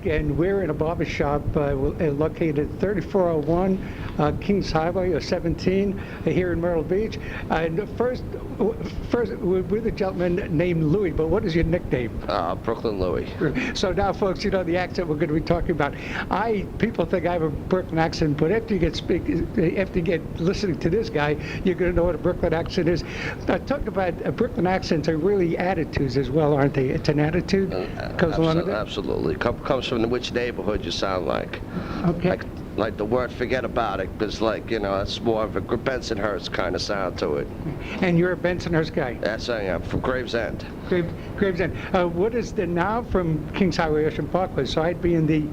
And we're in a barber shop located at 3401 Kings Highway or 17 here in Myrtle Beach. And first, we're with a gentleman named Louie, but what is your nickname? Brooklyn Louie. So now, folks, you know the accent we're going to be talking about. People think I have a Brooklyn accent, but after you get listening to this guy, you're going to know what a Brooklyn accent is. Talk about Brooklyn accents are really attitudes as well, aren't they? It's an attitude goes along with it. Absolutely. Comes from which neighborhood you sound like. Okay. Like the word "forget about it" is like, it's more of a Bensonhurst kind of sound to it. And you're a Bensonhurst guy? Yes, I am, from Gravesend. Gravesend. What is the now from Kings Highway Ocean Parkway? So I'd be in the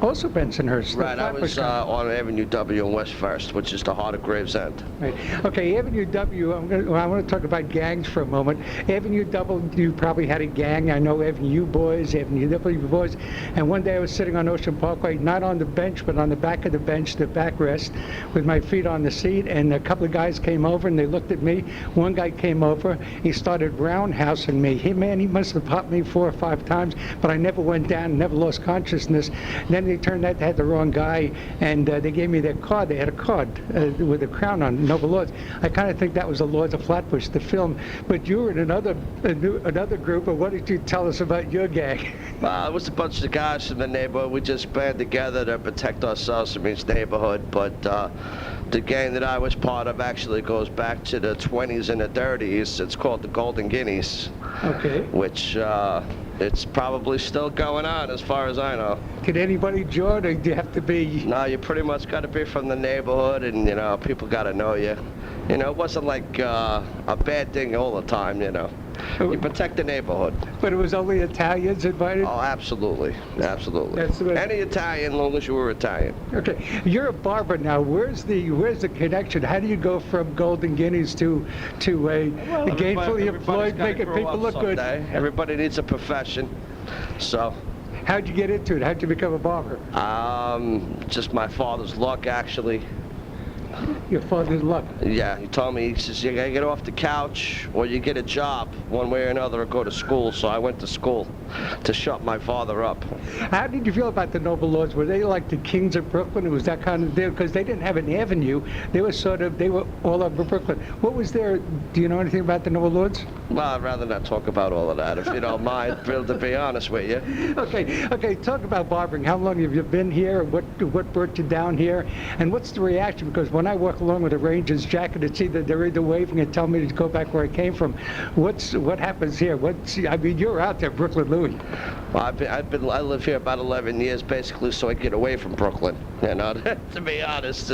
also Bensonhurst. Right, I was on Avenue W in West First, which is the heart of Gravesend. Right. Okay, Avenue W, I want to talk about gangs for a moment. Avenue W, you probably had a gang. I know Avenue boys, Avenue W boys. And one day I was sitting on Ocean Parkway, not on the bench, but on the back of the bench, the backrest, with my feet on the seat. And a couple of guys came over and they looked at me. One guy came over, he started roundhousing me. He must have popped me 4 or 5 times, but I never went down, never lost consciousness. Then they turned out they had the wrong guy, and they gave me their card. They had a card with a crown on, Noble Lords. I kind of think that was the Lords of Flatbush, the film. But you were in another group, and what did you tell us about your gang? It was a bunch of guys from the neighborhood. We just band together to protect ourselves from each neighborhood. But the gang that I was part of actually goes back to the 20s and the 30s. It's called the Golden Guineas. Okay. Which it's probably still going on as far as I know. Can anybody join, or do you have to be? No, you pretty much got to be from the neighborhood, and people got to know you. It wasn't like a bad thing all the time. You protect the neighborhood. But it was only Italians invited? Oh, absolutely, absolutely. That's any Italian, as long as you were Italian. Okay, you're a barber now. Where's the connection? How do you go from Golden Guineas to a gainfully employed, making people look good? Everybody needs a profession, so. How'd you get into it? How'd you become a barber? Just my father's luck, actually. Your father's luck? Yeah, he told me, he says, you gotta get off the couch or you get a job, one way or another, or go to school. So I went to school to shut my father up. How did you feel about the Noble Lords? Were they like the kings of Brooklyn? It was that kind of deal? Because they didn't have an avenue. They were all over Brooklyn. What was their, do you know anything about the Noble Lords? Well, I'd rather not talk about all of that, if you don't mind, Bill, to be honest with you. Okay, talk about barbering. How long have you been here? What brought you down here? And what's the reaction? Because when I walk along with a Rangers jacket, it's they're either waving and telling me to go back where I came from. What happens here? You're out there, Brooklyn Louie. Well, I live here about 11 years, basically, so I get away from Brooklyn. To be honest,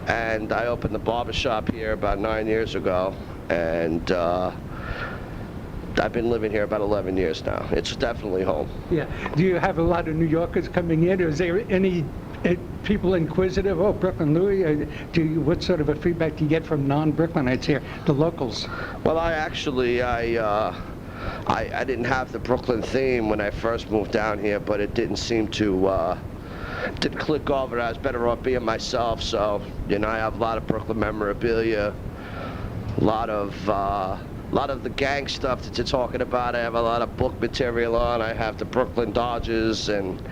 and I opened the barber shop here about 9 years ago, and I've been living here about 11 years now. It's definitely home. Yeah. Do you have a lot of New Yorkers coming in? Is there any people inquisitive? Oh, Brooklyn Louie. What sort of a feedback do you get from non-Brooklynites here, the locals? Well, I didn't have the Brooklyn theme when I first moved down here, but it didn't seem to didn't click over. I was better off being myself. So I have a lot of Brooklyn memorabilia, a lot of the gang stuff that you're talking about. I have a lot of book material on. I have the Brooklyn Dodgers, and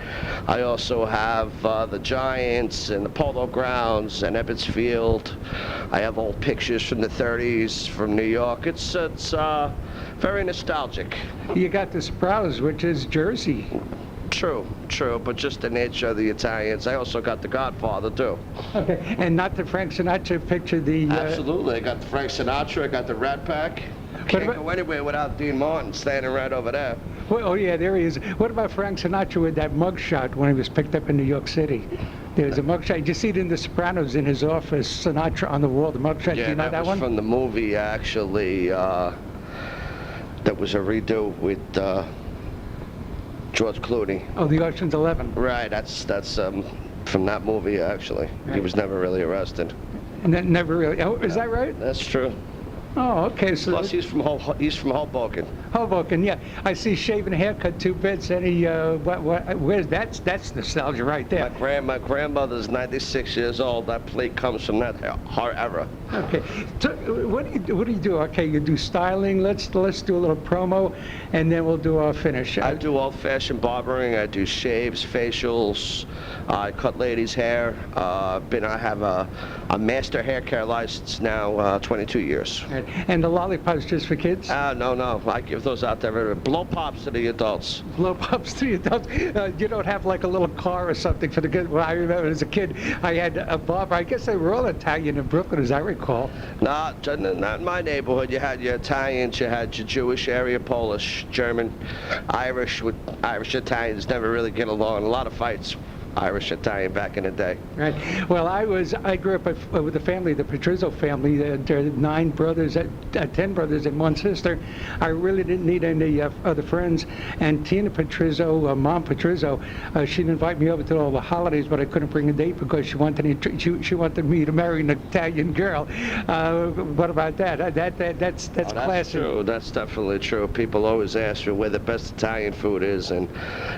I also have the Giants and the Polo Grounds and Ebbets Field. I have old pictures from the 30s from New York. It's very nostalgic. You got the Sprouse, which is Jersey. True, but just the nature of the Italians. I also got the Godfather, too. Okay, and not the Frank Sinatra picture, Absolutely, I got the Frank Sinatra, I got the Rat Pack. Can't go anywhere without Dean Martin standing right over there. Well, oh yeah, there he is. What about Frank Sinatra with that mugshot when he was picked up in New York City? There's a mugshot. Did you see it in The Sopranos in his office, Sinatra on the wall, the mugshot? Yeah, do you know that one? From the movie, actually. That was a redo with George Clooney. Oh, the Ocean's 11. Right, that's from that movie, actually. Right. He was never really arrested. And that never really, is that right? That's true. Oh, okay. So Plus, he's from Hoboken. Hoboken, yeah. I see shave and haircut, 2 bits. Any where's that's nostalgia right there. My grandmother's 96 years old. That plate comes from that era. Okay. So what do you do? Okay, you do styling. Let's do a little promo, and then we'll do our finish. I do old-fashioned barbering. I do shaves, facials. I cut ladies' hair. I have a master hair care license now, 22 years. And the lollipops just for kids? No. I give those out there. Blow pops to the adults. Blow pops to the adults. You don't have like a little car or something for the kids? Well, I remember as a kid, I had a barber. I guess they were all Italian in Brooklyn, as I recall. Not in my neighborhood. You had your Italians, you had your Jewish area, Polish, German, Irish. Irish Italians never really get along. A lot of fights. Irish Italian back in the day. Right. Well, I grew up with the family, the Patrizzo family. There are 9 brothers, 10 brothers and 1 sister. I really didn't need any other friends. And Tina Patrizzo, Mom Patrizzo, she'd invite me over to all the holidays, but I couldn't bring a date because she wanted me to marry an Italian girl. What about that? That's classic. That's true. That's definitely true. People always ask me where the best Italian food is, and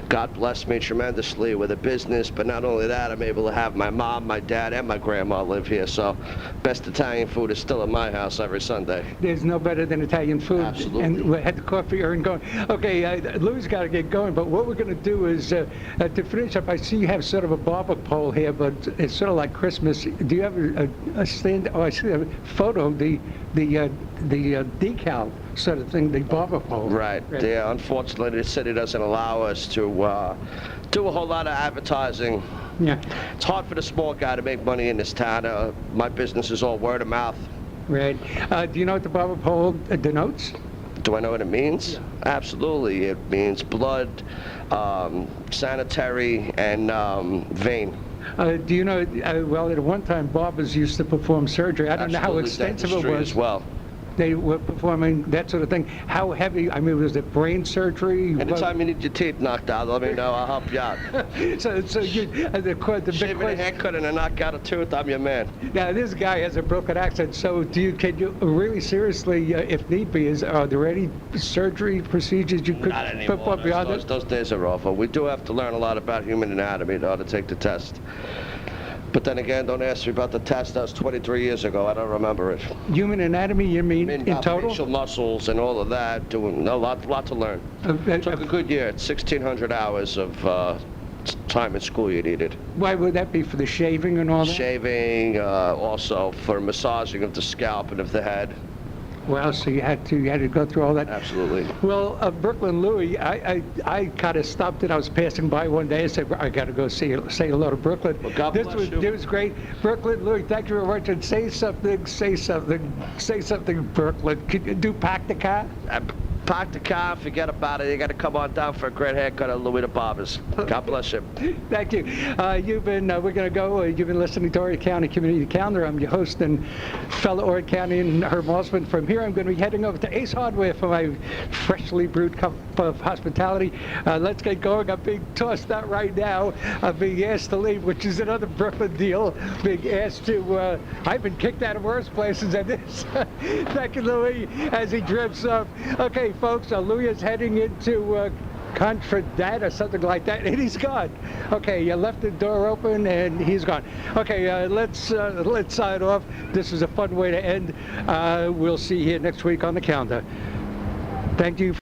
God bless me tremendously with a business. But not only that, I'm able to have my mom, my dad, and my grandma live here. So best Italian food is still at my house every Sunday. There's no better than Italian food. Absolutely. And we had the coffee and going. Okay, Louie's got to get going, but what we're going to do is, to finish up, I see you have sort of a barber pole here, but it's sort of like Christmas. Do you have a stand? Oh, I see a photo, the decal sort of thing, the barber pole. Right. Yeah, unfortunately, the city doesn't allow us to do a whole lot of advertising. Yeah. It's hard for the small guy to make money in this town. My business is all word of mouth. Right. Do you know what the barber pole denotes? Do I know what it means? Yeah. Absolutely. It means blood, sanitary, and vein. Do you know, well, at one time, barbers used to perform surgery. I don't know how extensive it was. As well. They were performing that sort of thing. How heavy? I mean, was it brain surgery? Anytime you need your teeth knocked out, let me know. I'll help you out. so you, the big Shaving a haircut and a knock out a tooth, I'm your man. Now, this guy has a broken accent, so can you really seriously, if need be, are there any surgery procedures you could perform beyond it? Those days are over. We do have to learn a lot about human anatomy in order to take the test. But then again, don't ask me about the test. That was 23 years ago. I don't remember it. Human anatomy, you mean in total? Facial muscles and all of that. Doing a lot to learn. Took a good year. 1,600 hours of time in school you needed. Why would that be? For the shaving and all that? Shaving, also for massaging of the scalp and of the head. Well, so you had to go through all that. Absolutely. Well, Brooklyn Louie, I kind of stopped it. I was passing by one day and said, I got to go say hello to Brooklyn. Well, God bless you. It was great. Brooklyn Louie, thank you very much. And say something, Brooklyn. Could you do pack the car? Park the car, forget about it. You got to come on down for a great haircut at Louie the Barber's. God bless you. Thank you. We're going to go. You've been listening to Horry County Community Calendar. I'm your host and fellow Horry County and her Malsman. From here, I'm going to be heading over to Ace Hardware for my freshly brewed cup of hospitality. Let's get going. I'm being tossed out right now. I'm being asked to leave, which is another Brooklyn deal. Being asked to, I've been kicked out of worse places than this. Thank you, Louie, as he drifts up. Okay, folks, Louie is heading into Contradat or something like that, and he's gone. Okay, you left the door open, and he's gone. Okay, let's sign off. This is a fun way to end. We'll see you here next week on the calendar. Thank you.